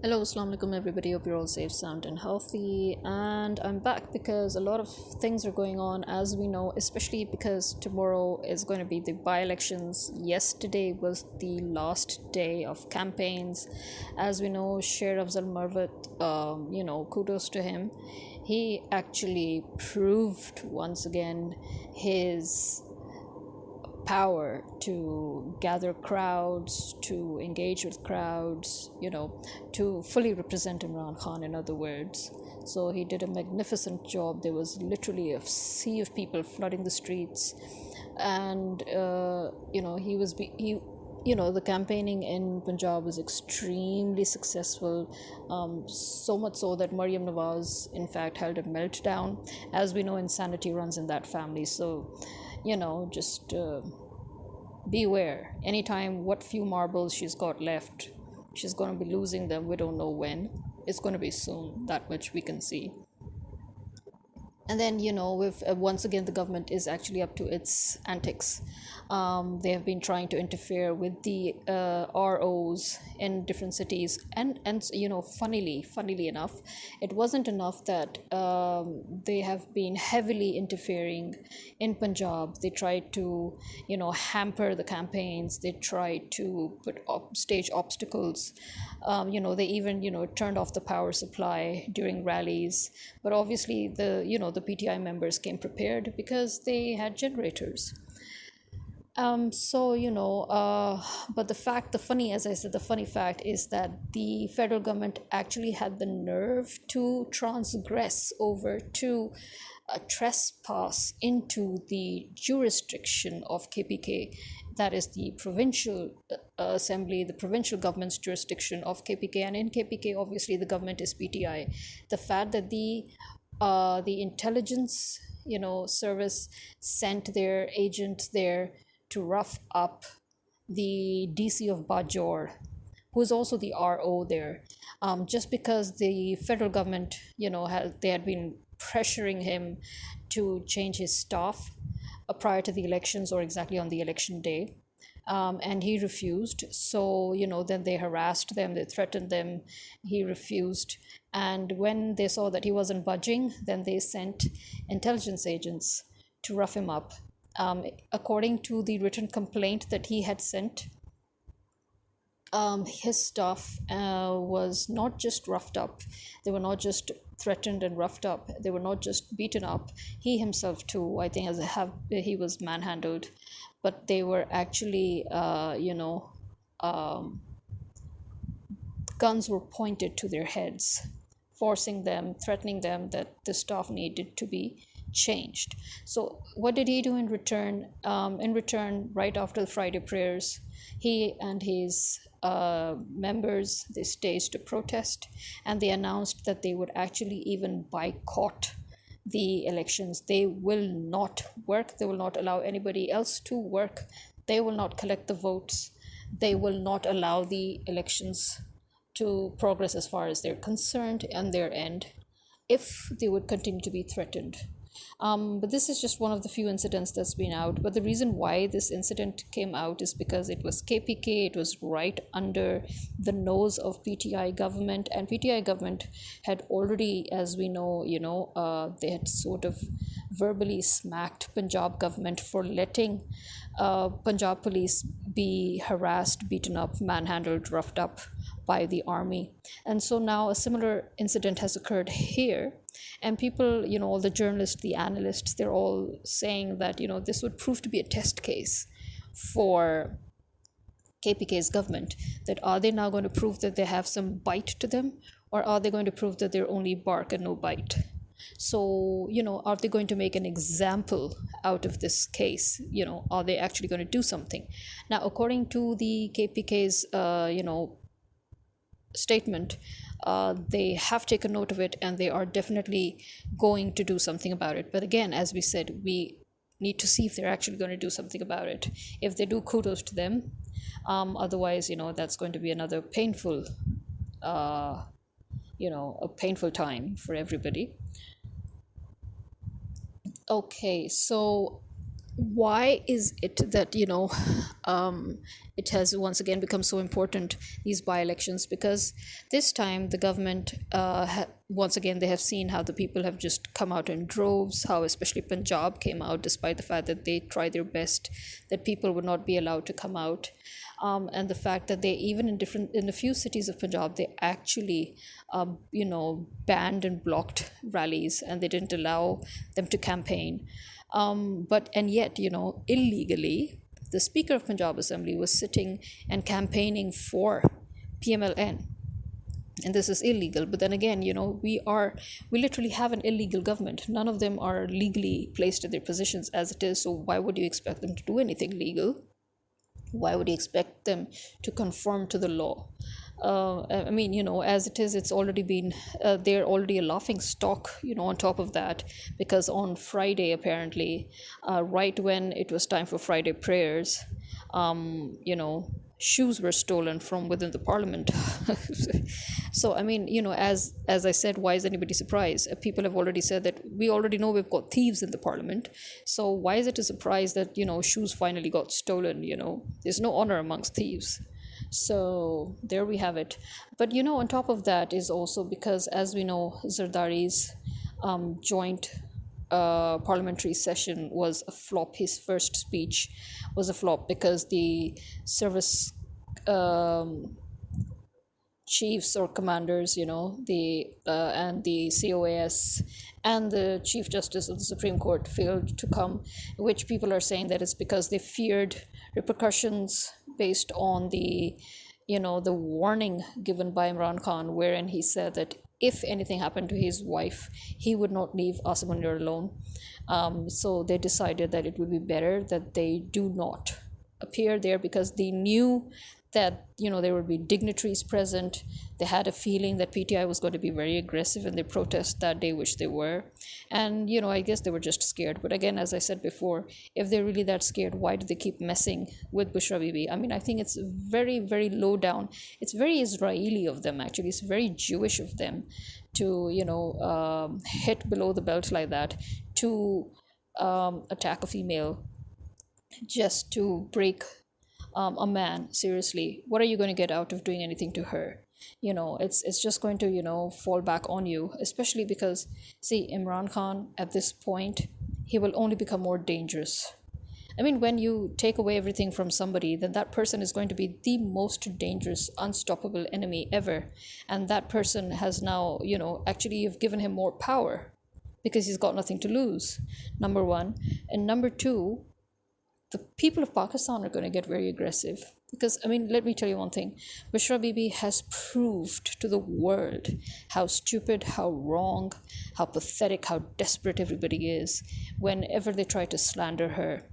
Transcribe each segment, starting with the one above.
Hello, assalamu alaikum everybody. Hope you're all safe, sound, and healthy. And I'm back because a lot of things are going on, as we know, especially because tomorrow is going to be the by elections. Yesterday was the last day of campaigns. As we know, Sher Afzal Marvat, kudos to him. He actually proved once again his power to gather crowds, to engage with crowds, to fully represent Imran Khan, in other words. So he did a magnificent job. There was literally a sea of people flooding the streets, and the campaigning in Punjab was extremely successful, so much so that Maryam Nawaz, in fact, held a meltdown. As we know, insanity runs in that family. So, just beware. Anytime what few marbles she's got left, she's going to be losing them. We don't know when. It's going to be soon. That much we can see. And then, with once again, the government is actually up to its antics. They have been trying to interfere with the ROs in different cities, and funnily enough, it wasn't enough that they have been heavily interfering in Punjab. They tried to hamper the campaigns. They tried to put stage obstacles. They even turned off the power supply during rallies. But obviously, the PTI members came prepared because they had generators. But the funny fact is that the federal government actually had the nerve to transgress over, to trespass into the jurisdiction of KPK, that is the provincial assembly, the provincial government's jurisdiction of KPK. And in KPK, obviously, the government is PTI. The fact that the intelligence service sent their agent there to rough up the DC of Bajor, who is also the RO there, just because the federal government they had been pressuring him to change his staff prior to the elections, or exactly on the election day. And he refused. So, then they harassed them, they threatened them. He refused. And when they saw that he wasn't budging, then they sent intelligence agents to rough him up. According to the written complaint that he had sent, his staff was not just roughed up. They were not just threatened and roughed up. They were not just beaten up. He himself too, I think, he was manhandled. But they were actually, guns were pointed to their heads, forcing them, threatening them that the staff needed to be changed. So what did he do in return? Right after the Friday prayers, he and his members, they staged a protest, and they announced that they would actually even boycott the elections. They will not work. They will not allow anybody else to work. They will not collect the votes. They will not allow the elections to progress as far as they're concerned on their end, if they would continue to be threatened. But this is just one of the few incidents that's been out. But the reason why this incident came out is because it was KPK. It was right under the nose of PTI government, and PTI government had already, as we know, they had sort of verbally smacked Punjab government for letting Punjab police be harassed, beaten up, manhandled, roughed up by the army. And so now a similar incident has occurred here. And people, all the journalists, the analysts, they're all saying that, this would prove to be a test case for KPK's government. That are they now going to prove that they have some bite to them? Or are they going to prove that they're only bark and no bite? So, are they going to make an example out of this case? Are they actually going to do something? Now, according to the KPK's, statement, they have taken note of it, and they are definitely going to do something about it. But again, as we said, we need to see if they're actually going to do something about it. If they do, kudos to them. Otherwise, that's going to be another painful, a painful time for everybody. Okay, so why is it that it has once again become so important, these by-elections? Because this time the government, once again, they have seen how the people have just come out in droves, how especially Punjab came out despite the fact that they tried their best that people would not be allowed to come out. And the fact that they, even in a few cities of Punjab, they actually banned and blocked rallies, and they didn't allow them to campaign. But and yet, illegally, the Speaker of Punjab Assembly was sitting and campaigning for PMLN, and this is illegal. But then again, we literally have an illegal government. None of them are legally placed in their positions as it is. So why would you expect them to do anything legal? Why would you expect them to conform to the law? I mean, as it is, it's already been, they're already a laughing stock, on top of that, because on Friday, apparently, right when it was time for Friday prayers, shoes were stolen from within the parliament. So, I mean, as I said, why is anybody surprised? People have already said that we already know we've got thieves in the parliament. So why is it a surprise that, shoes finally got stolen? There's no honor amongst thieves. So there we have it. But on top of that is also because, as we know, Zardari's joint parliamentary session was a flop. His first speech was a flop because the service chiefs or commanders, the and the COAS and the Chief Justice of the Supreme Court failed to come, which people are saying that it's because they feared repercussions based on the warning given by Imran Khan, wherein he said that if anything happened to his wife, he would not leave Asim Munir alone. So they decided that it would be better that they do not appear there, because they knew that there would be dignitaries present. They had a feeling that PTI was going to be very aggressive in their protest that day, which they were. And I guess they were just scared. But again, as I said before, if they're really that scared, why do they keep messing with Bushra Bibi? I mean, I think it's very, very low down. It's very Israeli of them, actually. It's very Jewish of them to hit below the belt like that, to attack a female just to break a man. Seriously, what are you going to get out of doing anything to her? It's just going to fall back on you, especially because, see, Imran Khan at this point, he will only become more dangerous. I mean, when you take away everything from somebody, then that person is going to be the most dangerous, unstoppable enemy ever. And that person has now, actually, you've given him more power because he's got nothing to lose, number one. And number two, the people of Pakistan are going to get very aggressive. Because, I mean, let me tell you one thing. Bushra Bibi has proved to the world how stupid, how wrong, how pathetic, how desperate everybody is whenever they try to slander her.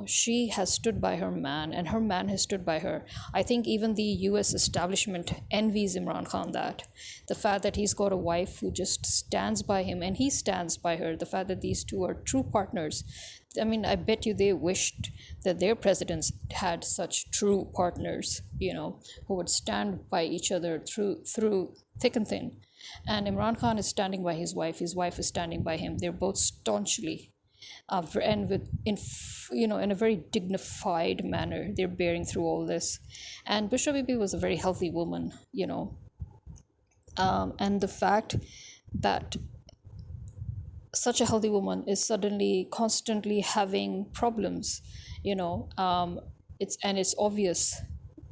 She has stood by her man, and her man has stood by her. I think even the US establishment envies Imran Khan that. The fact that he's got a wife who just stands by him and he stands by her, the fact that these two are true partners. I mean, I bet you they wished that their presidents had such true partners, who would stand by each other through thick and thin. And Imran Khan is standing by his wife is standing by him. They're both staunchly and in a very dignified manner, they're bearing through all this. And Bushra Bibi was a very healthy woman, and the fact that such a healthy woman is suddenly constantly having problems, it's obvious,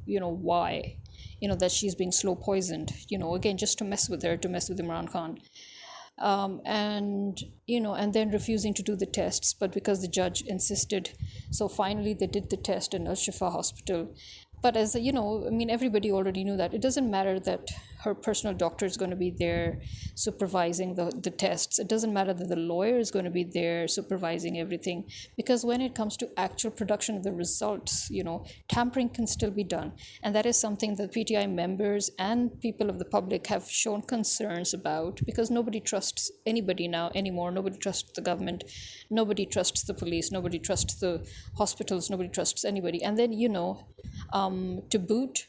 why, that she's being slow poisoned, again, just to mess with her, to mess with Imran Khan. And then refusing to do the tests, but because the judge insisted, so finally they did the test in Al Shifa hospital. But as I mean, everybody already knew that it doesn't matter that her personal doctor is going to be there supervising the tests. It doesn't matter that the lawyer is going to be there supervising everything, because when it comes to actual production of the results, tampering can still be done. And that is something that PTI members and people of the public have shown concerns about, because nobody trusts anybody now anymore. Nobody trusts the government. Nobody trusts the police. Nobody trusts the hospitals. Nobody trusts anybody. And then, to boot,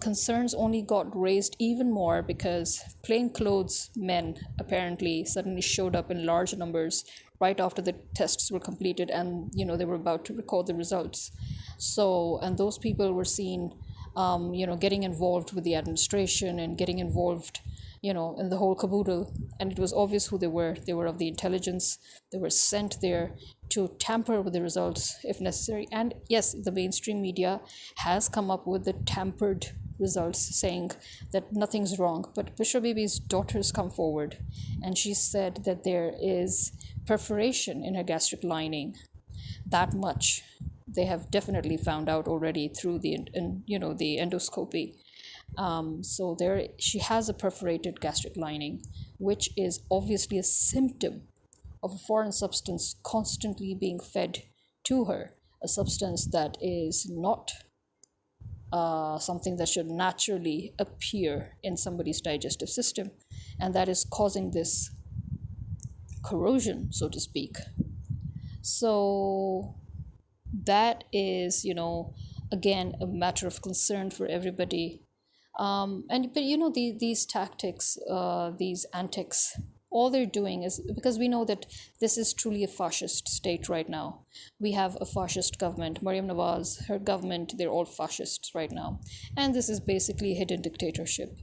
concerns only got raised even more because plainclothes men apparently suddenly showed up in large numbers right after the tests were completed, and they were about to record the results. So, and those people were seen getting involved with the administration and getting involved in the whole caboodle. And it was obvious who they were. They were of the intelligence. They were sent there to tamper with the results if necessary. And yes, the mainstream media has come up with the tampered results, saying that nothing's wrong. But Bushra Bibi's daughters come forward, and she said that there is perforation in her gastric lining. That much they have definitely found out already through the endoscopy. So there, she has a perforated gastric lining, which is obviously a symptom of a foreign substance constantly being fed to her, a substance that is not something that should naturally appear in somebody's digestive system, and that is causing this corrosion, so to speak. So that is, again, a matter of concern for everybody. But these tactics, these antics, all they're doing is, because we know that this is truly a fascist state right now. We have a fascist government. Maryam Nawaz, her government, they're all fascists right now. And this is basically a hidden dictatorship.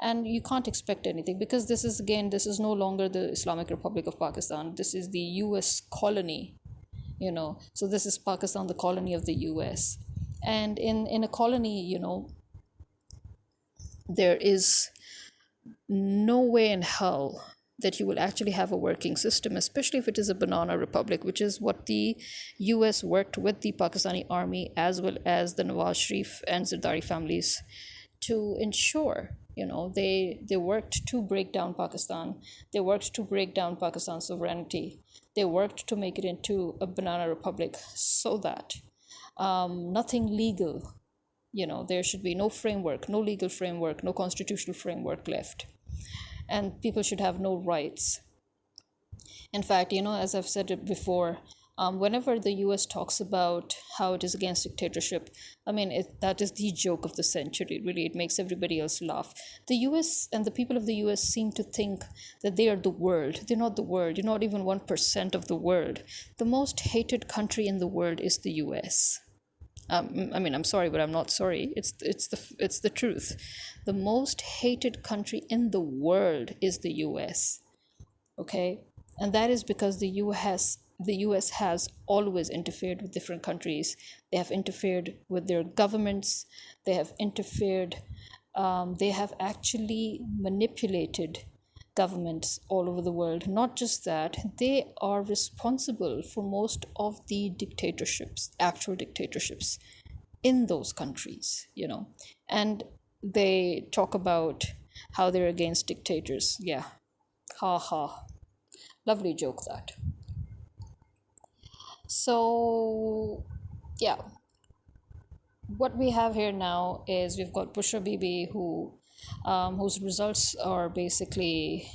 And you can't expect anything, because this is no longer the Islamic Republic of Pakistan. This is the US colony, So this is Pakistan, the colony of the US. And in a colony, there is no way in hell that you will actually have a working system, especially if it is a banana republic, which is what the US worked with the Pakistani army as well as the Nawaz Sharif and Zardari families to ensure. They worked to break down Pakistan. They worked to break down Pakistan's sovereignty. They worked to make it into a banana republic so that nothing legal, there should be no framework, no legal framework, no constitutional framework left. And people should have no rights. In fact, as I've said it before, whenever the US talks about how it is against dictatorship, that is the joke of the century, really. It makes everybody else laugh. The US and the people of the US seem to think that they are the world. They're not the world. You're not even 1% of the world. The most hated country in the world is the US. I'm sorry, but I'm not sorry. It's the truth. The most hated country in the world is the US. Okay, and that is because the US has always interfered with different countries. They have interfered with their governments. They have interfered. They have actually manipulated governments all over the world. Not just that, they are responsible for most of the dictatorships, actual dictatorships in those countries, and they talk about how they're against dictators. Yeah, ha ha, lovely joke that. So yeah, what we have here now is we've got Bushra Bibi, whose results are basically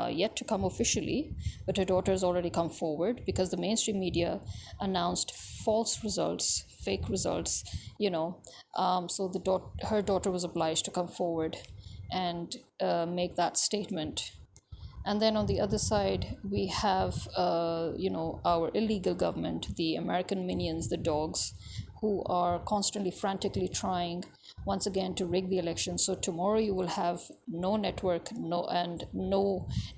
yet to come officially, but her daughter has already come forward because the mainstream media announced false results, fake results, so her daughter was obliged to come forward and make that statement. And then on the other side, we have, our illegal government, the American minions, the dogs, who are constantly, frantically trying once again to rig the election. So tomorrow you will have no network, no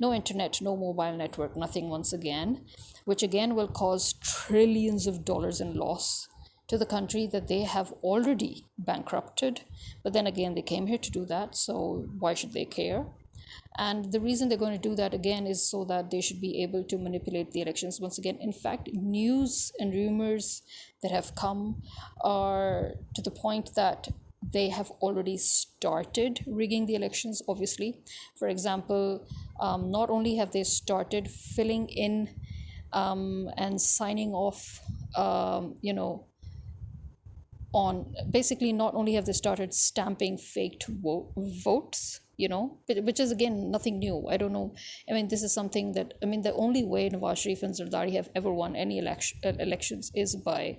internet, no mobile network, nothing once again, which again will cause trillions of dollars in loss to the country that they have already bankrupted. But then again, they came here to do that, so why should they care? And the reason they're going to do that again is so that they should be able to manipulate the elections once again. In fact, news and rumors that have come are to the point that they have already started rigging the elections, obviously. For example, not only have they started filling in and signing off, on, basically, not only have they started stamping faked votes, which is again nothing new. I don't know. This is something that, the only way Nawaz Sharif and Zardari have ever won any elections is by,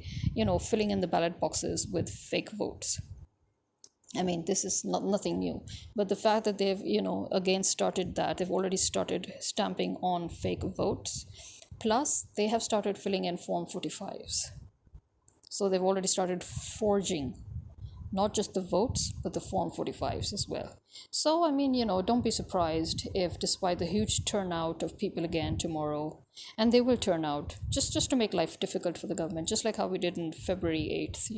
filling in the ballot boxes with fake votes. This is nothing new. But the fact that they've, again started that, they've already started stamping on fake votes, Plus, they have started filling in Form 45s. So they've already started forging not just the votes, but the Form 45s as well. So, I mean, don't be surprised if, despite the huge turnout of people again tomorrow, and they will turn out just to make life difficult for the government, just like how we did in February 8th,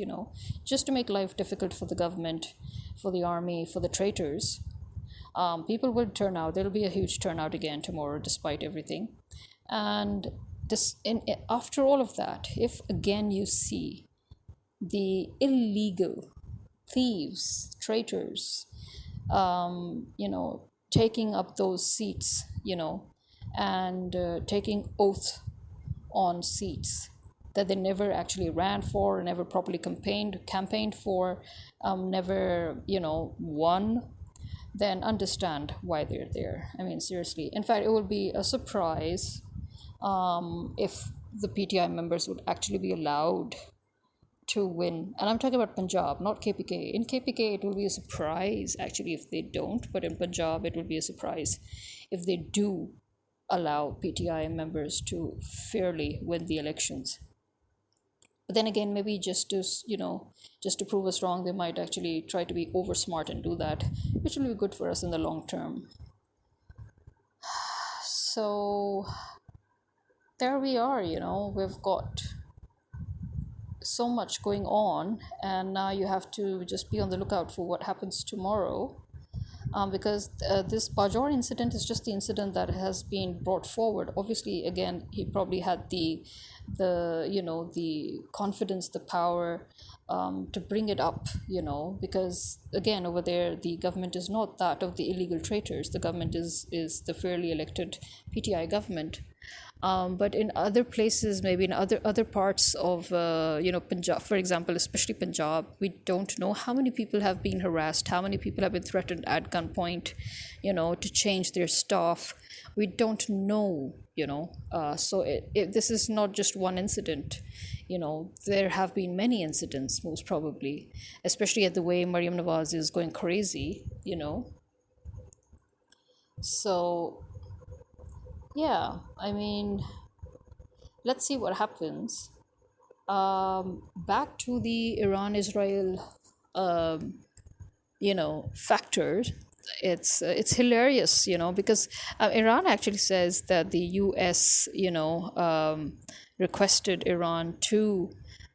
just to make life difficult for the government, for the army, for the traitors. People will turn out. There'll be a huge turnout again tomorrow, despite everything. And after all of that, if again you see the illegal thieves, traitors, taking up those seats, and taking oath on seats that they never actually ran for, never properly campaigned for, never, won, then understand why they're there. I mean, seriously. In fact, it will be a surprise if the PTI members would actually be allowed to win. And I'm talking about Punjab, not KPK. In KPK, it will be a surprise actually if they don't, but in Punjab, it will be a surprise if they do allow PTI members to fairly win the elections. But then again, maybe just to prove us wrong, they might actually try to be over smart and do that, which will be good for us in the long term. So there we are, we've got so much going on, and now you have to just be on the lookout for what happens tomorrow. Because this Bajor incident is just the incident that has been brought forward. Obviously, again, he probably had the confidence, the power to bring it up, because again, over there, the government is not that of the illegal traitors. The government is the fairly elected PTI government. But in other places, maybe in other parts of Punjab, for example, especially Punjab, we don't know how many people have been harassed, how many people have been threatened at gunpoint, to change their staff. We don't know, so this is not just one incident. There have been many incidents, most probably, especially at the way Maryam Nawaz is going crazy. So yeah, I mean, let's see what happens. Back to the Iran-Israel, factor. It's hilarious, because Iran actually says that the U.S., requested Iran to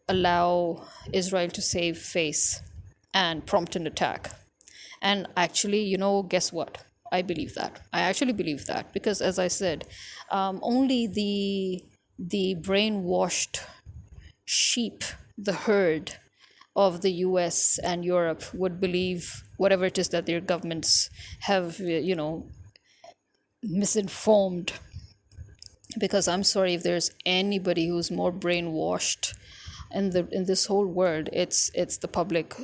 allow Israel to save face and prompt an attack. And actually, guess what? I believe that. I actually believe that because, as I said, only the brainwashed sheep, the herd of the US and Europe would believe whatever it is that their governments have, misinformed. Because I'm sorry, if there's anybody who's more brainwashed in this whole world, it's the public.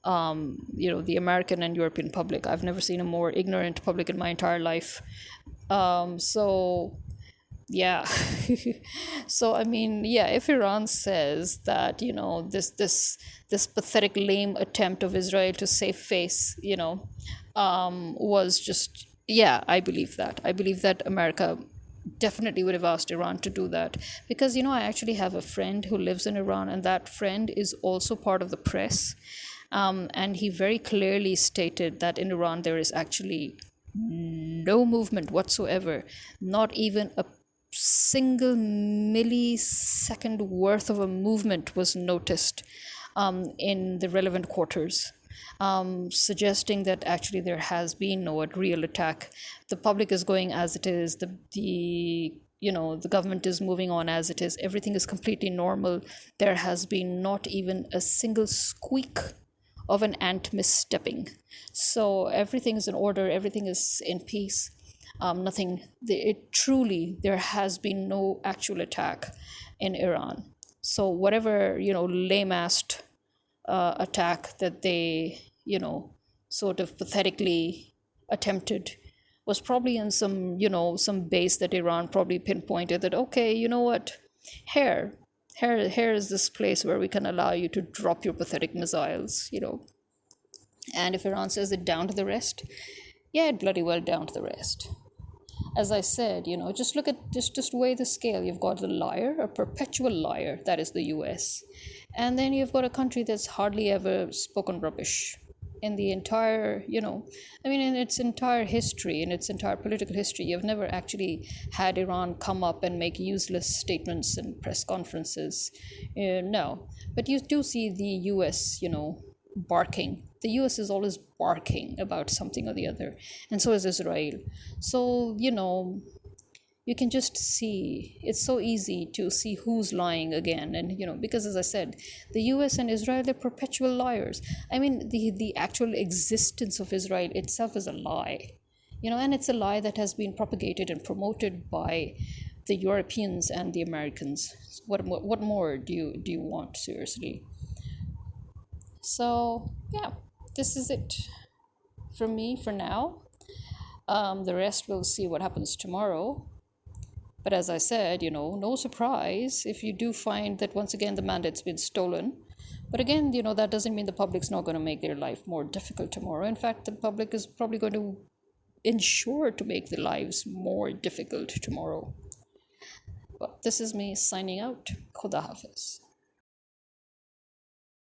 The American and European public. I've never seen a more ignorant public in my entire life. So yeah. So I mean, yeah, if Iran says that, this pathetic, lame attempt of Israel to save face, was just, yeah, I believe that. I believe that America definitely would have asked Iran to do that, because I actually have a friend who lives in Iran, and that friend is also part of the press. And he very clearly stated that in Iran there is actually no movement whatsoever, not even a single millisecond worth of a movement was noticed in the relevant quarters, suggesting that actually there has been no real attack. The public is going as it is. The government is moving on as it is. Everything is completely normal. There has been not even a single squeak of an ant misstepping. So everything is in order, everything is in peace. There has been no actual attack in Iran. So whatever, lame-assed attack that they, sort of pathetically attempted was probably in some base that Iran probably pinpointed that, okay, you know what, here is this place where we can allow you to drop your pathetic missiles, And if Iran says it down to the rest, yeah, bloody well down to the rest. As I said, just look at just weigh the scale. You've got the liar, a perpetual liar, that is the US. And then you've got a country that's hardly ever spoken rubbish in the entire, I mean, in its entire history, in its entire political history. You've never actually had Iran come up and make useless statements in press conferences. No. But you do see the US, barking. The US is always barking about something or the other, and so is Israel. So, you can just see, it's so easy to see who's lying again. And because, as I said, the US and Israel, they're perpetual liars. I mean, the actual existence of Israel itself is a lie, and it's a lie that has been propagated and promoted by the Europeans and the Americans. What more do you want, seriously? So yeah, this is it from me for now. The rest, we'll see what happens tomorrow. But as I said, no surprise if you do find that once again the mandate's been stolen. But again, that doesn't mean the public's not going to make their life more difficult tomorrow. In fact, the public is probably going to ensure to make their lives more difficult tomorrow. But this is me signing out. Khuda Hafiz.